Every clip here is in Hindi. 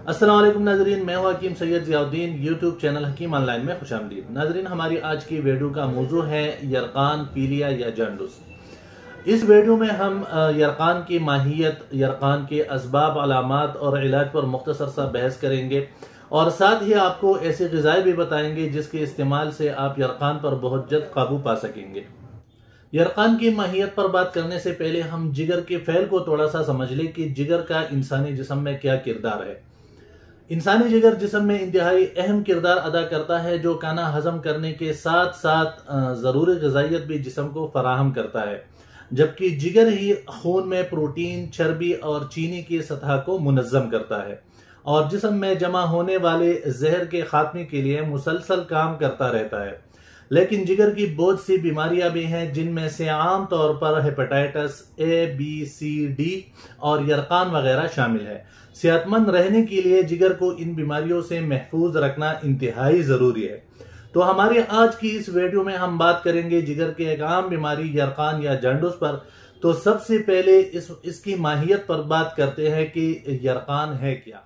अस्सलाम वालेकुम नाजरीन, मैं हूं हकीम सैयद ज़ियाउद्दीन। यूट्यूब चैनल हकीम ऑनलाइन में खुशामदीद। नाजरीन, हमारी आज की वीडियो का मौजू है यरकान, पीलिया या जांडूस। इस वीडियो में हम यरकान की माहियत, यरकान के असबाब, अलामात और इलाज पर मुख्तसर सा बहस करेंगे और साथ ही आपको ऐसी ग़िज़ाएं भी बताएंगे जिसके इस्तेमाल से आप यरकान पर बहुत जल्द काबू पा सकेंगे। यरकान की माहियत पर बात करने से पहले हम जिगर के फैल को थोड़ा सा समझ लें कि जिगर का इंसानी जिस्म में क्या किरदार है। इंसानी जिगर जिस्म में इंतहाई अहम किरदार अदा करता है, जो खाना हजम करने के साथ साथ ज़रूरी ग़िज़ाइयत भी जिस्म को फराहम करता है, जबकि जिगर ही खून में प्रोटीन, चर्बी और चीनी की सतह को मुनज़्ज़म करता है और जिस्म में जमा होने वाले जहर के खात्मे के लिए मुसलसल काम करता रहता है। लेकिन जिगर की बहुत सी बीमारियां भी हैं, जिनमें से आम तौर पर hepatitis A, B, C, D और यरकान वगैरह शामिल है। सेहतमंद रहने के लिए जिगर को इन बीमारियों से महफूज रखना इंतहाई ज़रूरी है। तो हमारे आज की इस वीडियो में हम बात करेंगे जिगर के एक आम बीमारी यरकान या जांडूस पर। तो सबसे पहले इसकी माहियत पर बात करते हैं कि यरकान है क्या।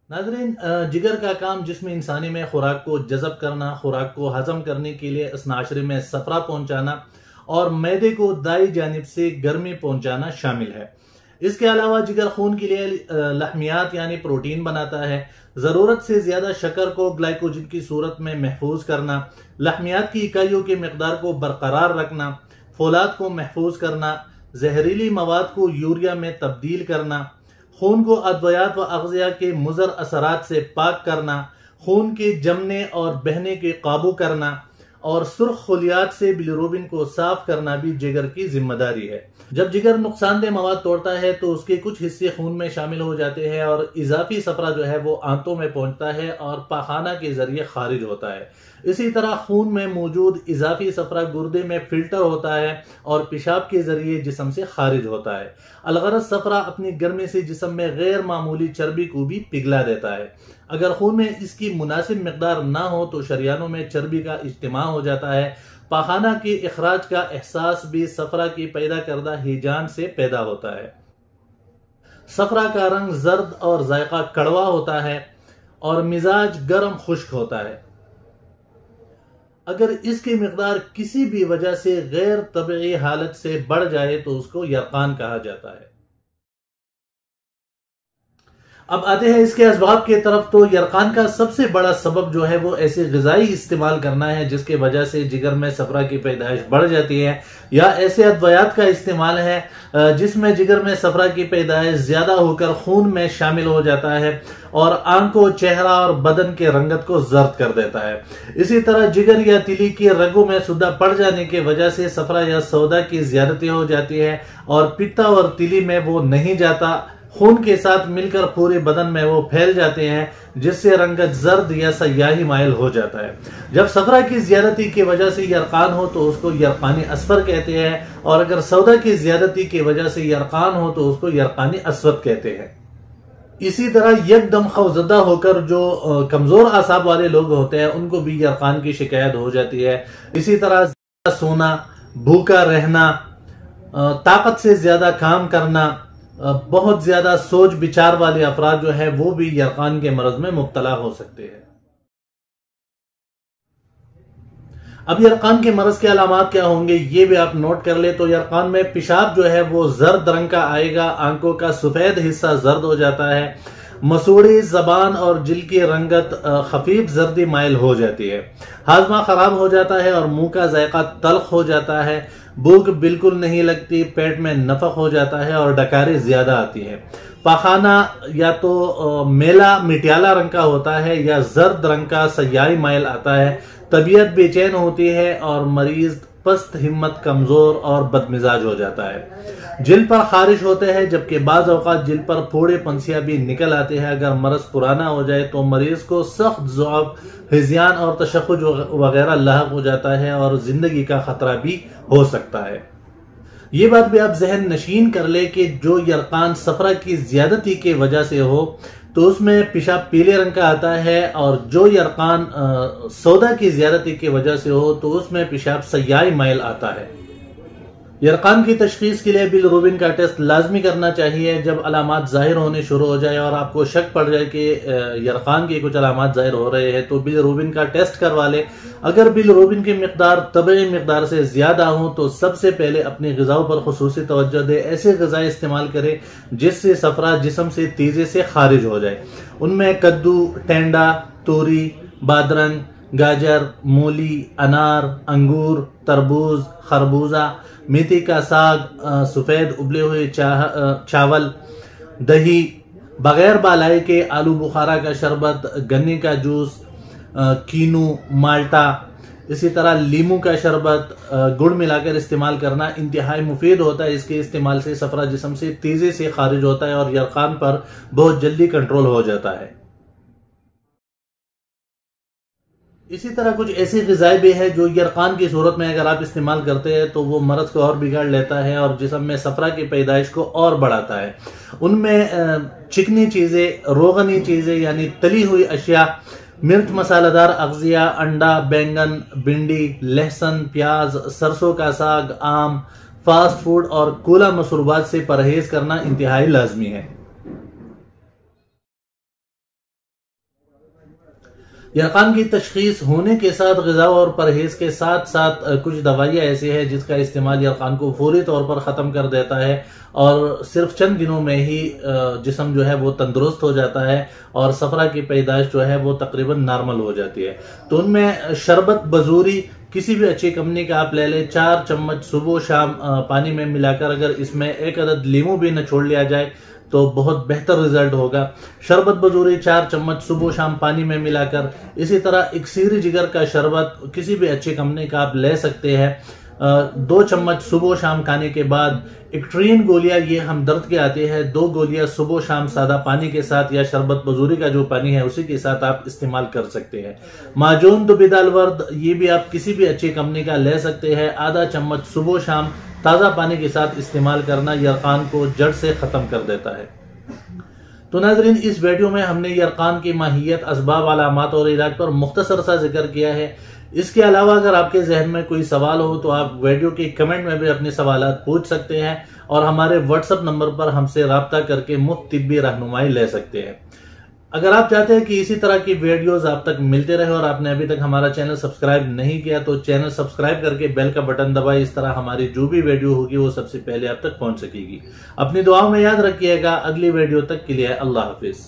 नाज़रीन, जिगर का काम जिस्म इंसानी में खुराक को जज़ब करना, खुराक को हजम करने के लिए स्नाशरे में सफरा पहुंचाना और मैदे को दाई जानिब से गर्मी पहुंचाना शामिल है। इसके अलावा जिगर खून के लिए लहमियात यानी प्रोटीन बनाता है, ज़रूरत से ज़्यादा शक्कर को ग्लाइकोजन की सूरत में महफूज करना, लहमियात की इकाइयों की मकदार को बरकरार रखना, फौलाद को महफूज करना, जहरीली मवाद को यूरिया में तब्दील करना, खून को अद्वियात व अग़ज़िया के मुज़र असरात से पाक करना, खून के जमने और बहने के काबू करना और सुर्ख खुलियात से बिलिरुबिन को साफ करना भी जिगर की जिम्मेदारी है। जब जिगर नुकसानदेह मवाद तोड़ता है तो उसके कुछ हिस्से खून में शामिल हो जाते हैं और इजाफी सफरा जो है वो आंतों में पहुंचता है और पाखाना के जरिए खारिज होता है। इसी तरह खून में मौजूद इजाफी सफरा गुर्दे में फिल्टर होता है और पेशाब के जरिए जिस्म से खारिज होता है। अलगरज सफरा अपनी गर्मी से जिस्म में गैर मामूली चर्बी को भी पिघला देता है। अगर खून में इसकी मुनासिब मकदार ना हो तो शरियानों में चर्बी का इज्तिमा हो जाता है। पाखाना के इखराज का एहसास भी सफरा की पैदा करदा हिजान से पैदा होता है। सफरा का रंग जर्द और जायका कड़वा होता है और मिजाज गर्म खुश्क होता है। अगर इसकी मिकदार किसी भी वजह से गैर तबीई हालत से बढ़ जाए तो उसको यरकान कहा जाता है। अब आते हैं इसके असबाब की तरफ। तो यरकान का सबसे बड़ा सबब जो है वो ऐसे ग़िज़ाई इस्तेमाल करना है जिसके वजह से जिगर में सफरा की पैदाइश बढ़ जाती है, या ऐसे अद्वियात का इस्तेमाल है जिसमें जिगर में सफरा की पैदाइश ज्यादा होकर खून में शामिल हो जाता है और आंखों, चेहरा और बदन के रंगत को जर्द कर देता है। इसी तरह जिगर या तिली के रगों में सुद्दा पड़ जाने की वजह से सफरा या सौदा की ज्यादती हो जाती है और पित्ता और तिली में वो नहीं जाता, खून के साथ मिलकर पूरे बदन में वो फैल जाते हैं, जिससे रंगत जर्द या सयाही माइल हो जाता है। जब सफरा की ज्यादती की वजह से यरकान हो तो उसको यरकानी असफर कहते हैं, और अगर सौदा की ज्यादती की वजह से यरकान हो तो उसको यरकानी अस्वद कहते हैं। इसी तरह यकदम खौफजदा होकर जो कमजोर आसाब वाले लोग होते हैं उनको भी यरकान की शिकायत हो जाती है। इसी तरह सोना, भूखा रहना, ताकत से ज्यादा काम करना, बहुत ज्यादा सोच विचार वाले अफराद जो है वो भी यरकान के मरज में मुब्तला हो सकते हैं। अब यरकान के मरज के अलामात क्या होंगे ये भी आप नोट कर ले। तो यरकान में पेशाब जो है वो जर्द रंग का आएगा, आंखों का सफेद हिस्सा जर्द हो जाता है, मसूड़ी, जबान और जिल की रंगत खफीफ जर्दी माइल हो जाती है, हाजमा खराब हो जाता है और मुंह का जायका तल्ख हो जाता है, भूख बिल्कुल नहीं लगती, पेट में नफक हो जाता है और डकारें ज्यादा आती है। पाखाना या तो मेला मिटियाला रंग का होता है या जर्द रंग का सयाही माइल आता है, तबीयत बेचैन होती है और मरीज पस्त हिम्मत, कमजोर और बदमिजाज हो जाता है। जिल पर खारिश होते हैं, जबकि बाज औकात जिल पर फोड़े पंसियां भी निकल आते हैं। अगर मरज पुराना हो जाए तो मरीज को सख्त ज़ुआफ, हिज़ियान और तशख्खुज वगैरह लाहक हो जाता है और जिंदगी का खतरा भी हो सकता है। ये बात भी आप जहन नशीन कर ले कि जो यरकान सफरा की ज्यादती की वजह से हो तो उसमें पेशाब पीले रंग का आता है, और जो यरकान सौदा की ज्यादती की वजह से हो तो उसमें पेशाब सयाही माइल आता है। यरकान की तशखीस के लिए बिलरुबिन का टेस्ट लाजमी करना चाहिए। जब अलामात जाहिर होने शुरू हो जाए और आपको शक पड़ जाए कि यरकान की कुछ अलामात जाहिर हो रहे हैं तो बिलरुबिन का टेस्ट करवा ले। अगर बिलरुबिन की मिकदार तबीई मिकदार से ज्यादा हो तो सबसे पहले अपनी ग़िज़ाओं पर खुसूसी तवज्जो दे। ऐसे ग़िज़ा इस्तेमाल करे जिससे सफरा जिस्म से तेजी से खारिज हो जाए। उनमें कद्दू, टेंडा, तोरी, बादरंग, गाजर, मूली, अनार, अंगूर, तरबूज, खरबूजा, मेथी का साग, सफेद उबले हुए चावल, दही, बगैर बालाई के आलू बुखारा का शरबत, गन्ने का जूस, कीनू, माल्टा, इसी तरह लीमू का शरबत, गुड़ मिलाकर इस्तेमाल करना इंतहाई मुफीद होता है। इसके इस्तेमाल से सफरा जिस्म से तेजी से खारिज होता है और यरकान पर बहुत जल्दी कंट्रोल हो जाता है। इसी तरह कुछ ऐसी ग़िज़ाएं भी है जो यरकान की सूरत में अगर आप इस्तेमाल करते हैं तो वो मर्ज को और बिगाड़ लेता है और जिस्म में सफरा की पैदाइश को और बढ़ाता है। उनमें चिकनी चीज़ें, रोगनी चीज़ें यानी तली हुई अशिया, मिर्च मसालेदार अग़ज़िया, अंडा, बैंगन, भिंडी, लहसुन, प्याज, सरसों का साग, आम, फास्ट फूड और कूला मशरूबात से परहेज करना इंतहाई लाजमी है। यरकान की तशखीस होने के साथ ग़िज़ा और परहेज के साथ साथ कुछ दवाइयाँ ऐसी है जिसका इस्तेमाल यरकान को फौरी तौर पर ख़त्म कर देता है और सिर्फ चंद दिनों में ही जिस्म जो है वो तंदुरुस्त हो जाता है और सफरा की पैदाइश जो है वो तकरीबन नॉर्मल हो जाती है। तो उनमें शरबत बजूरी किसी भी अच्छी कंपनी का आप ले लें। 4 चम्मच सुबह शाम पानी में मिलाकर अगर इसमें 1 अदद लीमू भी निचोड़ लिया जाए तो बहुत बेहतर रिजल्ट होगा। शरबत बजूरी 4 चम्मच सुबह शाम पानी में मिलाकर। इसी तरह इक्सीर जिगर का शरबत किसी भी अच्छी कंपनी का आप ले सकते हैं। 2 चम्मच सुबह शाम खाने के बाद। एक्ट्रीन गोलियां ये हम दर्द के आते हैं, 2 गोलियां सुबह शाम सादा पानी के साथ या शरबत बजूरी का जो पानी है उसी के साथ आप इस्तेमाल कर सकते हैं। माजून दुबिदाल वर्द ये भी आप किसी भी अच्छी कंपनी का ले सकते हैं। आधा चम्मच सुबह शाम ताज़ा पानी के साथ इस्तेमाल करना यरकान को जड़ से ख़त्म कर देता है। तो नाज़रीन, इस वीडियो में हमने यरकान की माहियत, असबाब, अलामात और इलाज पर मुख्तसर सा जिक्र किया है। इसके अलावा अगर आपके जहन में कोई सवाल हो तो आप वीडियो के कमेंट में भी अपने सवाल पूछ सकते हैं और हमारे व्हाट्सएप नंबर पर हमसे रब्ता करके मुफ्त तिब्बी रहनुमाई ले सकते हैं। अगर आप चाहते हैं कि इसी तरह की वीडियोस आप तक मिलते रहे और आपने अभी तक हमारा चैनल सब्सक्राइब नहीं किया तो चैनल सब्सक्राइब करके बेल का बटन दबाए। इस तरह हमारी जो भी वीडियो होगी वो सबसे पहले आप तक पहुंच सकेगी। अपनी दुआओं में याद रखिएगा। अगली वीडियो तक के लिए अल्लाह हाफिज।